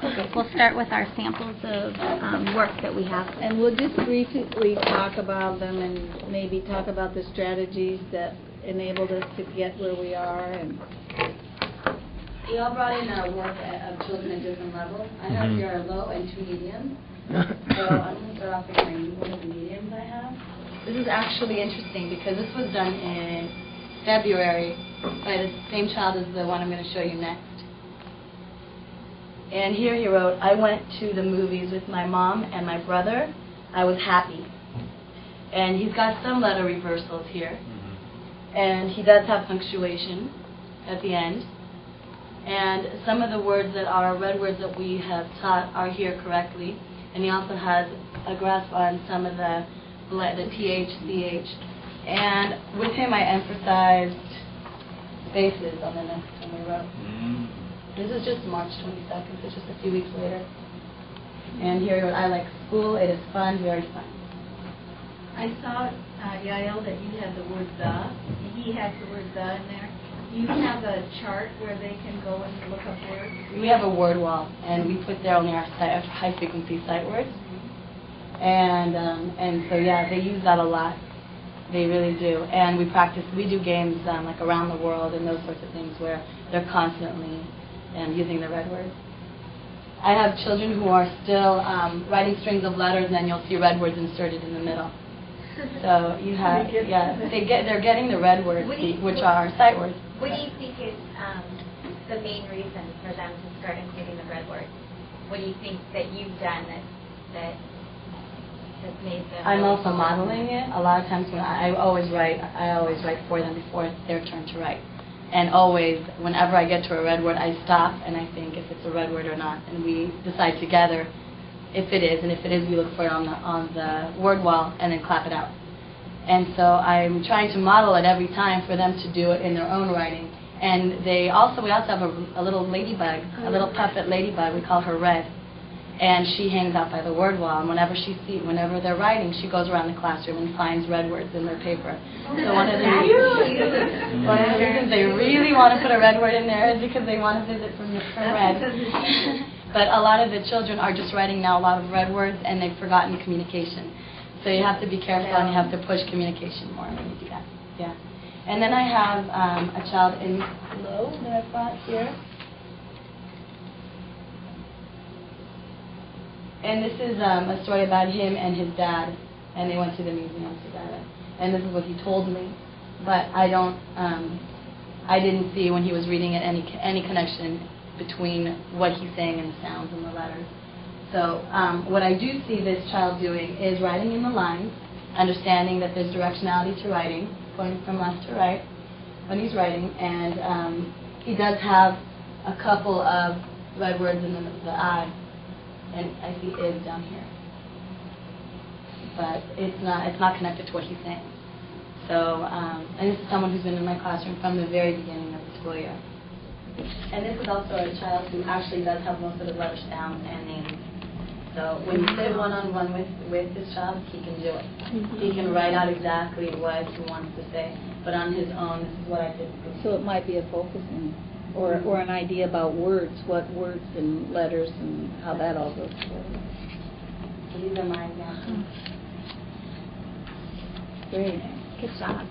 Okay. We'll start with our samples of work that we have. And we'll just briefly talk about them and maybe talk about the strategies that enabled us to get where we are. And we all brought in our work of children at different levels. I have here a low and 2 mediums. So I'm going to start off with one of the mediums I have. This is actually interesting because this was done in February by the same child as the one I'm going to show you next. And here he wrote, I went to the movies with my mom and my brother. I was happy. And he's got some letter reversals here. And he does have punctuation at the end. And some of the words that are red words that we have taught are here correctly. And he also has a grasp on some of the PH, CH. And with him I emphasized spaces on the next one we wrote. This is just March 22nd, so just a few weeks later. And here, I like school, it is fun, very fun. I saw, Yael, that you had the word the. He has the word the in there. Do you have a chart where they can go and look up words? We have a word wall, and we put there only our high-frequency sight words. And so, yeah, they use that a lot. They really do. And we practice, we do games like around the world and those sorts of things where they're constantly using the red words. I have children who are still writing strings of letters, and then you'll see red words inserted in the middle. So you have, yeah, they're getting the red words, which are sight words. What do you think is the main reason for them to start including the red words? What do you think that you've done that has made them? I'm also modeling it. A lot of times when I always write for them before it's their turn to write. And always, whenever I get to a red word, I stop and I think if it's a red word or not, and we decide together if it is, and if it is, we look for it on the word wall and then clap it out. And so I'm trying to model it every time for them to do it in their own writing. And we also have a little ladybug, a little puppet ladybug. We call her Red. And she hangs out by the word wall, and whenever they're writing, she goes around the classroom and finds red words in their paper. So one of the reasons they really want to put a red word in there is because they want to visit from Red. But a lot of the children are just writing now a lot of red words, and they've forgotten communication. So you have to be careful, and you have to push communication more when you do that. Yeah. And then I have a child in low that I've got here. And this is a story about him and his dad, and they went to the museum together. And this is what he told me, but I didn't see when he was reading it any connection between what he's saying and the sounds and the letters. So what I do see this child doing is writing in the lines, understanding that there's directionality to writing, going from left to right when he's writing, and he does have a couple of red words in the I. And I see is down here, but it's not connected to what he's saying. So, and this is someone who's been in my classroom from the very beginning of the school year. And this is also a child who actually does have most of the letter sounds and names. So when you sit one-on-one with this child, he can do it. He can write out exactly what he wants to say, but on his own, this is what I typically do. So it might be a focusing. Or an idea about words, what words and letters and how that all goes together. So these are my examples. Great. Good job.